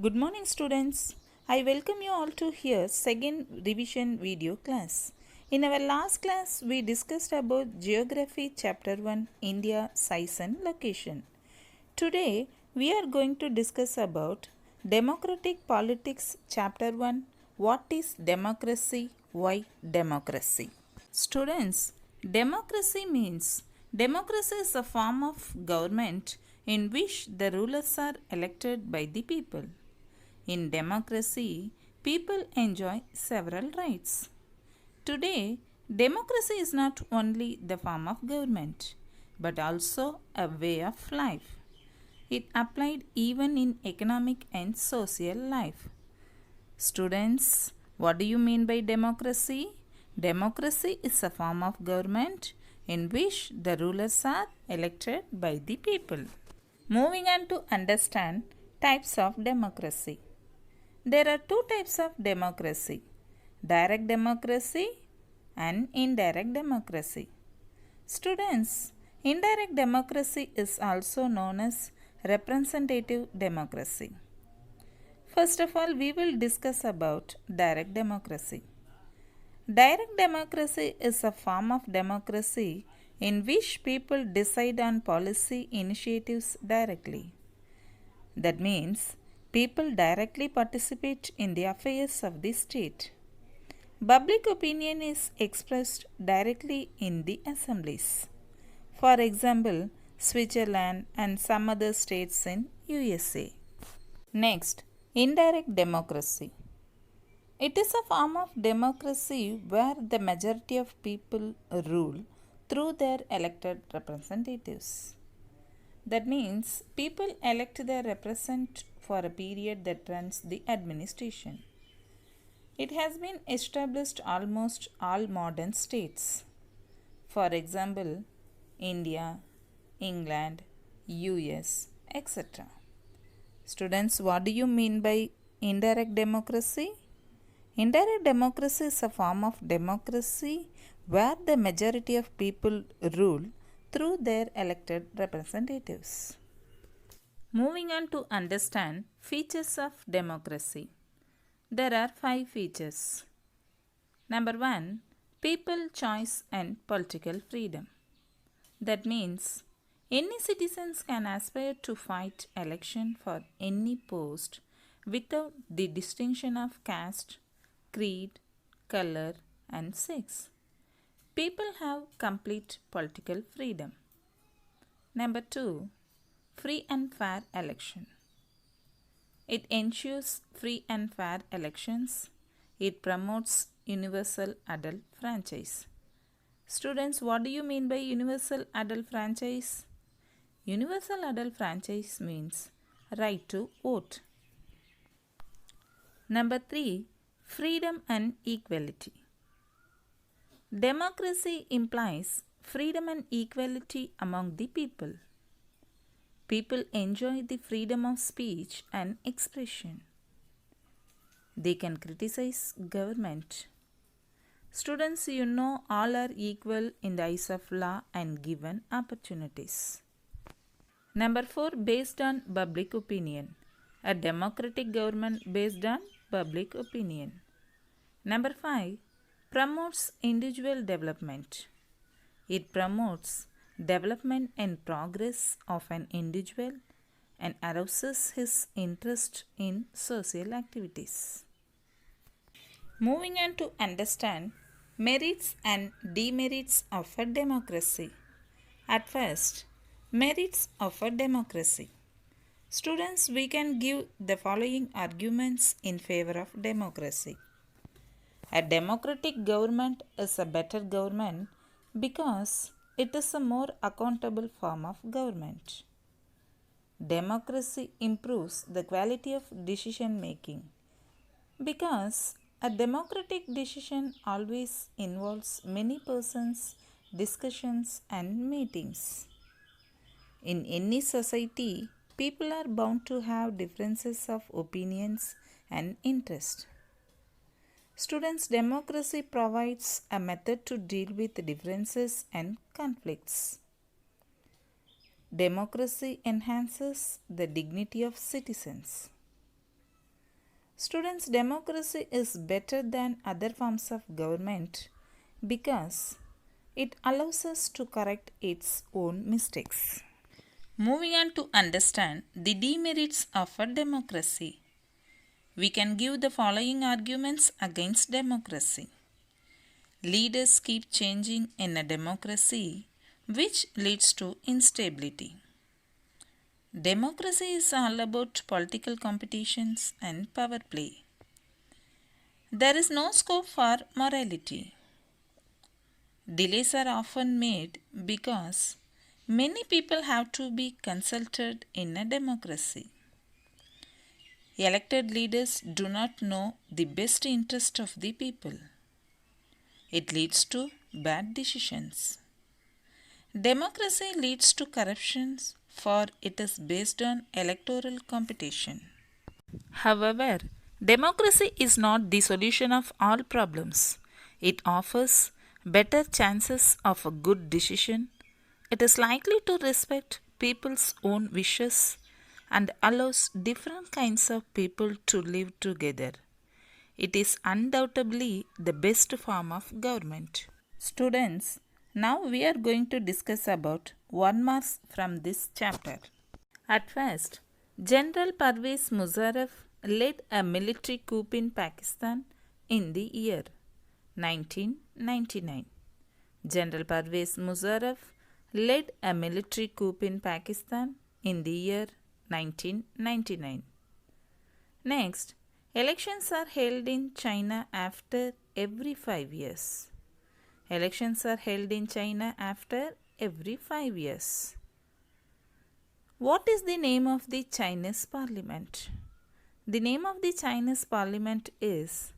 Good morning students. I welcome you all to here second revision video class. In our last class we discussed about geography chapter 1 India size and location. Today we are going to discuss about democratic politics chapter 1 what is democracy, why democracy. Students, democracy is a form of government in which the rulers are elected by the people. In democracy, people enjoy several rights. Today, democracy is not only the form of government but also a way of life. It applied even in economic and social life. Students, what do you mean by democracy? Democracy is a form of government in which the rulers are elected by the people. Moving on to understand types of democracy. There are two types of democracy, direct democracy and indirect democracy. Students, indirect democracy is also known as representative democracy. First of all, we will discuss about direct democracy. Direct democracy is a form of democracy in which people decide on policy initiatives directly. That means people directly participate in the affairs of the state. Public opinion is expressed directly in the assemblies. For example, Switzerland and some other states in USA. Next, indirect democracy. It is a form of democracy where the majority of people rule through their elected representatives. That means people elect their representative for a period that runs the administration. It has been established almost all modern states. For example, India, England, US, etc. Students, what do you mean by indirect democracy? Indirect democracy is a form of democracy where the majority of people rule through their elected representatives. Moving on to understand features of democracy. There are 5 features. Number 1, people choice and political freedom. That means any citizens can aspire to fight election for any post without the distinction of caste, creed, color and sex. People have complete political freedom. Number 2, free and fair election. It ensures free and fair elections. It promotes universal adult franchise. Students, what do you mean by universal adult franchise? Universal adult franchise means right to vote. Number 3, freedom and equality. Democracy implies freedom and equality among the people. People enjoy the freedom of speech and expression. They can criticize government. Students, you know all are equal in the eyes of law and given opportunities. Number 4, based on public opinion. A democratic government based on public opinion. Number 5, promotes individual development. It promotes development and progress of an individual and arouses his interest in social activities. Moving on to understand merits and demerits of a democracy. At first, merits of a democracy. Students, we can give the following arguments in favor of democracy. A democratic government is a better government because it is a more accountable form of government. Democracy improves the quality of decision making because a democratic decision always involves many persons, discussions, and meetings. In any society, people are bound to have differences of opinions and interest. Students, democracy provides a method to deal with differences and conflicts. Democracy enhances the dignity of citizens. Students, democracy is better than other forms of government because it allows us to correct its own mistakes. Moving on to understand the demerits of a democracy, we can give the following arguments against democracy. Leaders keep changing in a democracy, which leads to instability. Democracy is all about political competitions and power play. There is no scope for morality. Delays are often made because many people have to be consulted in a democracy. Elected leaders do not know the best interest of the people. It leads to bad decisions. Democracy leads to corruption, for it is based on electoral competition. However, democracy is not the solution of all problems. It offers better chances of a good decision. It is likely to respect people's own wishes and allows different kinds of people to live together. It is undoubtedly the best form of government. Students, now we are going to discuss about 1 marks from this chapter. At first, General Parvez Musharraf led a military coup in Pakistan in the year 1999. General Parvez Musharraf led a military coup in Pakistan in the year 1999. Next, elections are held in China after every 5 years. Elections are held in China after every 5 years. What is the name of the Chinese parliament? The name of the Chinese parliament is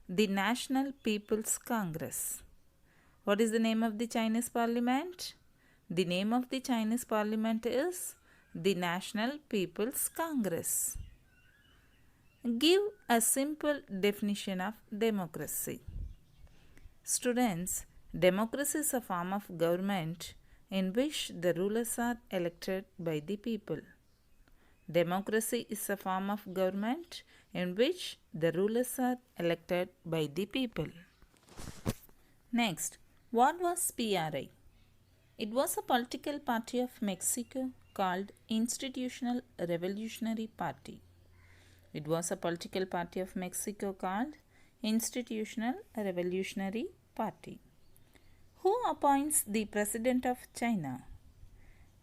the National People's Congress. What is the name of the Chinese parliament? The name of the Chinese parliament is the National People's Congress. Give a simple definition of democracy. Students, democracy is a form of government in which the rulers are elected by the people. Democracy is a form of government in which the rulers are elected by the people. Next, what was PRI? It was a political party of Mexico called Institutional Revolutionary Party. It was a political party of Mexico called Institutional Revolutionary Party. Who appoints the President of China?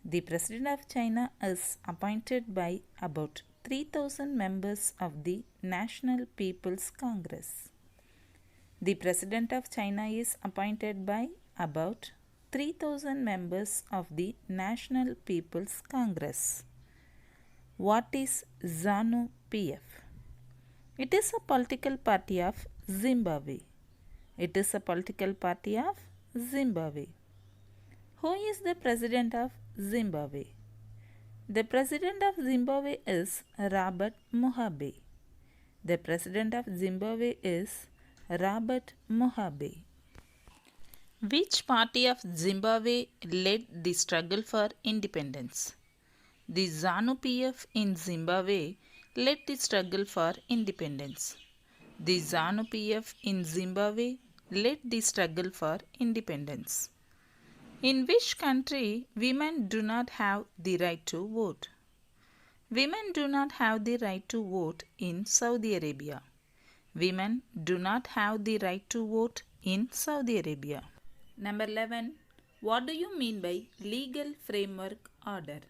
The President of China is appointed by about 3,000 members of the National People's Congress. The President of China is appointed by about 3,000 members of the National People's Congress. What is ZANU-PF? It is a political party of Zimbabwe. It is a political party of Zimbabwe. Who is the President of Zimbabwe? The President of Zimbabwe is Robert Mugabe. The President of Zimbabwe is Robert Mugabe. Which party of Zimbabwe led the struggle for independence? The ZANU-PF in Zimbabwe led the struggle for independence. The ZANU-PF in Zimbabwe led the struggle for independence. In which country women do not have the right to vote? Women do not have the right to vote in Saudi Arabia. Women do not have the right to vote in Saudi Arabia. Number 11. What do you mean by legal framework order?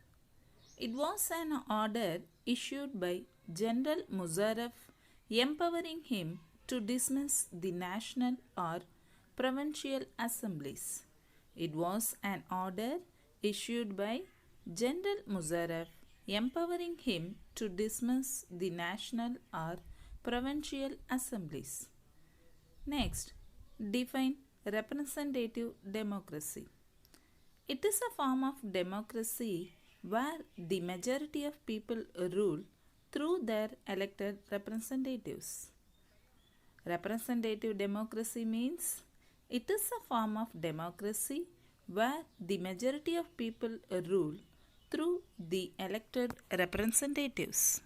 It was an order issued by General Musharraf empowering him to dismiss the national or provincial assemblies. It was an order issued by General Musharraf empowering him to dismiss the national or provincial assemblies. Next, define representative democracy. It is a form of democracy where the majority of people rule through their elected representatives. Representative democracy means it is a form of democracy where the majority of people rule through the elected representatives.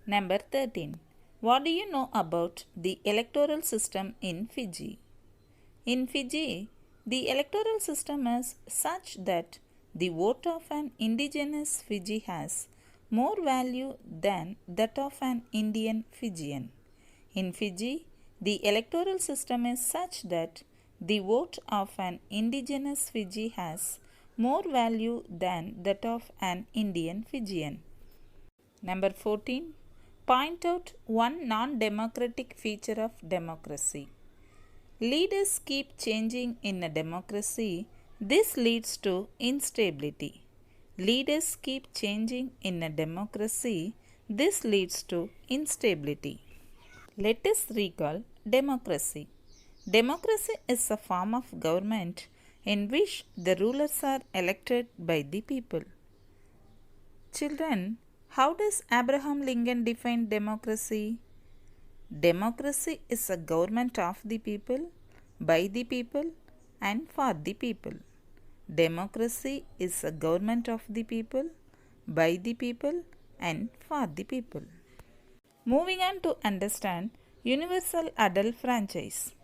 Number 13. What do you know about the electoral system in Fiji? In Fiji, the electoral system is such that the vote of an indigenous Fiji has more value than that of an Indian Fijian. In Fiji, the electoral system is such that the vote of an indigenous Fiji has more value than that of an Indian Fijian. Number 14. Point out one non-democratic feature of democracy. Leaders keep changing in a democracy. This leads to instability. Leaders keep changing in a democracy. This leads to instability. Let us recall democracy. Democracy is a form of government in which the rulers are elected by the people. Children, how does Abraham Lincoln define democracy? Democracy is a government of the people, by the people, and for the people. Democracy is a government of the people, by the people, and for the people. Moving on to understand universal adult franchise.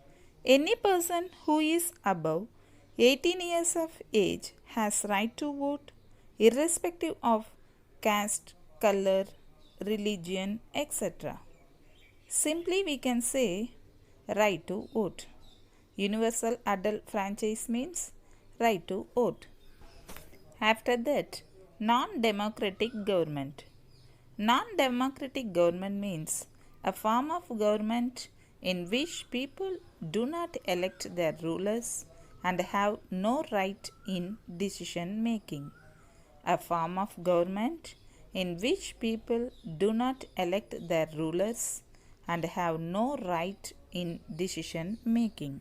Any person who is above 18 years of age has right to vote irrespective of caste, color, religion, etc. Simply we can say right to vote. Universal adult franchise means right to vote. After that, non-democratic government. Non-democratic government means a form of government in which people do not elect their rulers and have no right in decision making. A form of government in which people do not elect their rulers and have no right in decision making.